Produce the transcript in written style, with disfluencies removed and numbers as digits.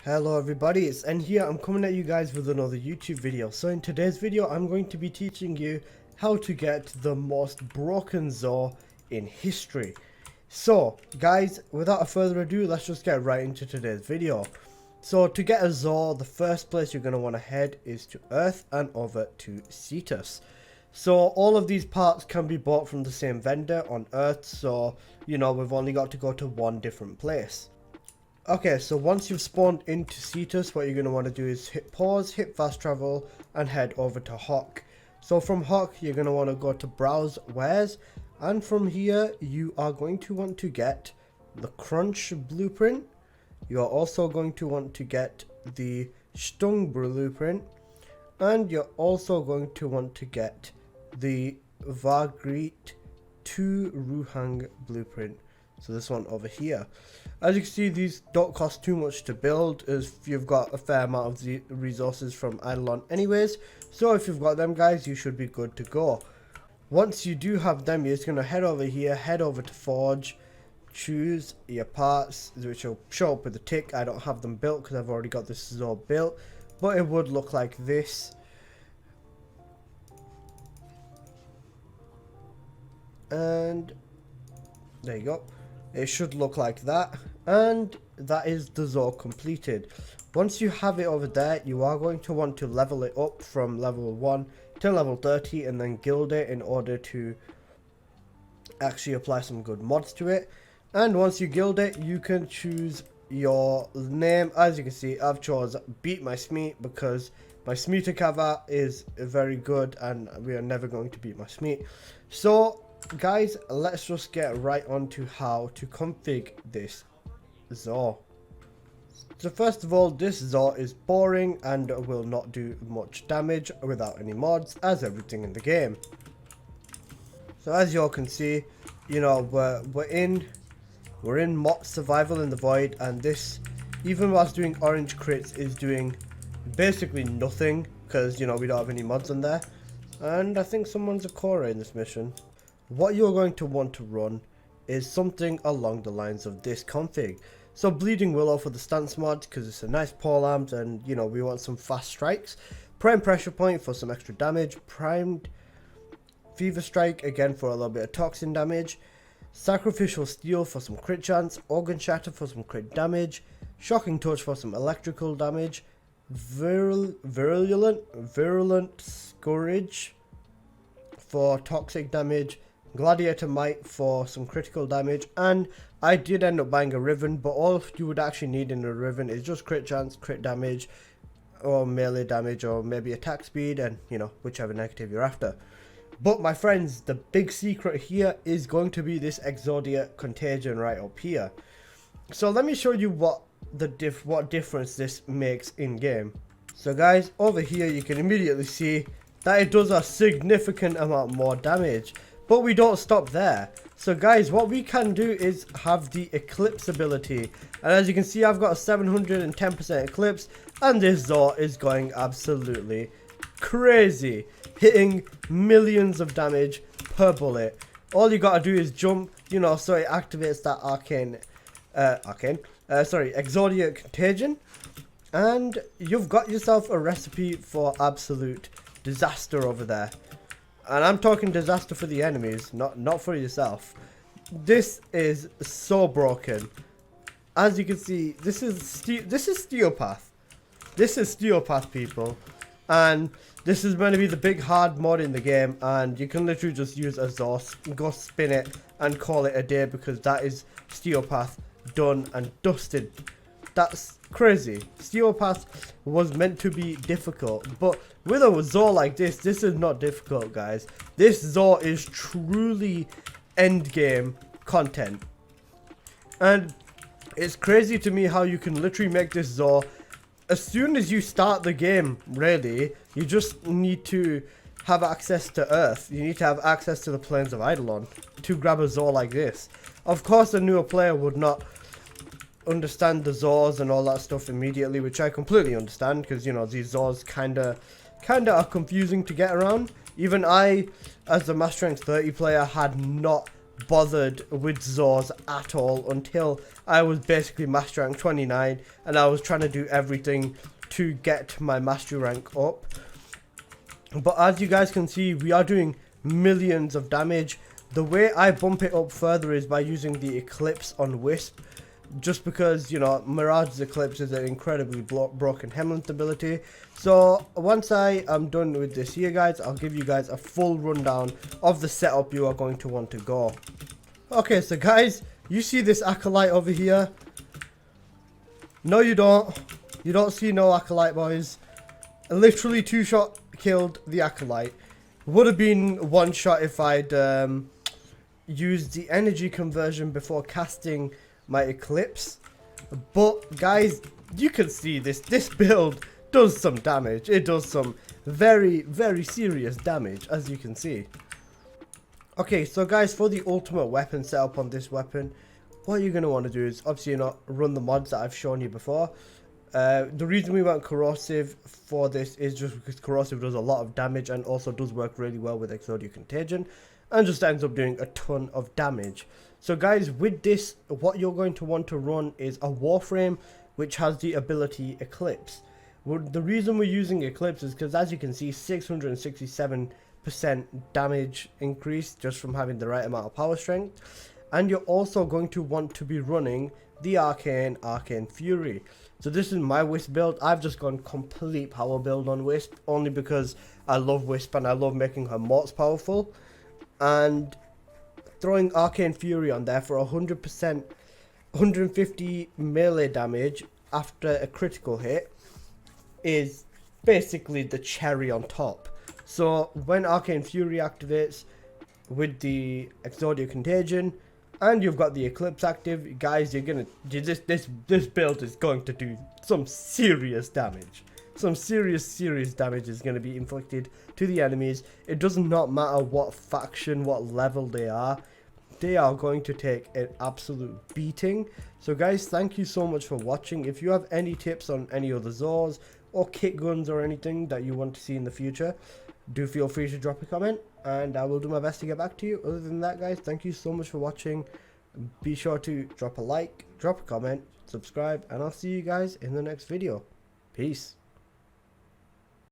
Hello everybody, it's N here. I'm coming at you guys with another YouTube video. So in today's video, I'm going to be teaching you how to get the most broken ZAW in history. So guys, without further ado, let's just get right into today's video. So to get a ZAW, the first place you're going to want to head is to Earth and over to Cetus. So all of these parts can be bought from the same vendor on Earth, so you know we've only got to go to one different place. Okay, so once you've spawned into Cetus, what you're going to want to do is hit pause, hit fast travel, and head over to Hawk. So from Hawk, you're going to want to go to Browse Wares, and from here, you are going to want to get the Crunch Blueprint. You are also going to want to get the Stung Blueprint, and you're also going to want to get the Vargreet 2 Ruhang Blueprint. So this one over here. As you can see, these don't cost too much to build, as you've got a fair amount of the resources from Eidolon anyways. So if you've got them guys, you should be good to go. Once you do have them, you're just going to head over here, head over to Forge, choose your parts, which will show up with a tick. I don't have them built because I've already got this ZAW built, but it would look like this. And there you go. It should look like that, and that is the ZAW completed. Once you have it over there, you are going to want to level it up from level 1 to level 30 and then guild it in order to actually apply some good mods to it. And once you guild it, you can choose your name. As you can see, I've chosen Beat My Smeet because my Smeetakava is very good and we are never going to beat my Smeet. So guys, let's just get right on to how to config this ZAW. So first of all, this ZAW is boring and will not do much damage without any mods, as everything in the game. So as you all can see, you know, we're in Mott Survival in the Void, and this, even whilst doing orange crits, is doing basically nothing because, you know, we don't have any mods on there. And I think someone's a Cora in this mission. What you're going to want to run is something along the lines of this config. So Bleeding Willow for the stance mod because it's a nice pole arms and, you know, we want some fast strikes. Prime Pressure Point for some extra damage. Primed Fever Strike again for a little bit of toxin damage. Sacrificial Steel for some crit chance. Organ Shatter for some crit damage. Shocking Touch for some electrical damage. Virulent Scourge for toxic damage. Gladiator Might for some critical damage, and I did end up buying a Riven, but all you would actually need in a Riven is just crit chance, crit damage, or melee damage, or maybe attack speed, and you know, whichever negative you're after. But my friends, the big secret here is going to be this Exodia Contagion right up here. So let me show you what difference this makes in game. So guys, over here you can immediately see that it does a significant amount more damage. But we don't stop there. So guys, what we can do is have the Eclipse ability. And as you can see, I've got a 710% Eclipse. And this ZAW is going absolutely crazy. Hitting millions of damage per bullet. All you gotta do is jump, you know, so it activates that Exodia Contagion. And you've got yourself a recipe for absolute disaster over there. And I'm talking disaster for the enemies, not for yourself. This is so broken. As you can see, this is Steelpath. This is Steelpath, people. And this is going to be the big hard mod in the game. And you can literally just use a ZAW, go spin it, and call it a day because that is Steelpath done and dusted. That's crazy. Steelpath was meant to be difficult, but with a ZAW like this is not difficult, guys. This ZAW is truly endgame content. And it's crazy to me how you can literally make this ZAW as soon as you start the game, really. You just need to have access to Earth. You need to have access to the plains of Eidolon to grab a ZAW like this. Of course, a newer player would not understand the ZAWs and all that stuff immediately, which I completely understand because, you know, these ZAWs kinda are confusing to get around. Even I, as a Master Strength 30 player, had not bothered with ZAWs at all until I was basically master rank 29 and I was trying to do everything to get my mastery rank up. But as you guys can see, we are doing millions of damage. The way I bump it up further is by using the Eclipse on Wisp. Just because, you know, Mirage's Eclipse is an incredibly broken Hemlent ability. So once I am done with this here, guys, I'll give you guys a full rundown of the setup you are going to want to go. Okay, so guys, you see this Acolyte over here? No, you don't. You don't see no Acolyte, boys. Literally 2-shot killed the Acolyte. Would have been 1-shot if I'd used the energy conversion before casting my Eclipse. But guys, you can see this build does some damage. It does some very, very serious damage, as you can see. Okay, so guys, for the ultimate weapon setup on this weapon, what you're going to want to do is obviously, you know, run the mods that I've shown you before. The reason we went corrosive for this is just because corrosive does a lot of damage and also does work really well with Exodia Contagion and just ends up doing a ton of damage. So guys, with this, what you're going to want to run is a Warframe which has the ability Eclipse. Well, the reason we're using Eclipse is because, as you can see, 667% damage increase just from having the right amount of power strength. And you're also going to want to be running the Arcane Fury. So this is my Wisp build. I've just gone complete power build on Wisp, only because I love Wisp and I love making her mods powerful. And throwing Arcane Fury on there for 100%, 150 melee damage after a critical hit is basically the cherry on top. So when Arcane Fury activates with the Exodia Contagion, and you've got the Eclipse active, guys, you're gonna this build is going to do some serious damage. Some serious damage is going to be inflicted to the enemies. It does not matter what faction, what level they are going to take an absolute beating. So guys, thank you so much for watching. If you have any tips on any other ZAWs or kit guns or anything that you want to see in the future, do feel free to drop a comment and I will do my best to get back to you. Other than that, guys, thank you so much for watching. Be sure to drop a like, drop a comment, subscribe, and I'll see you guys in the next video. Peace.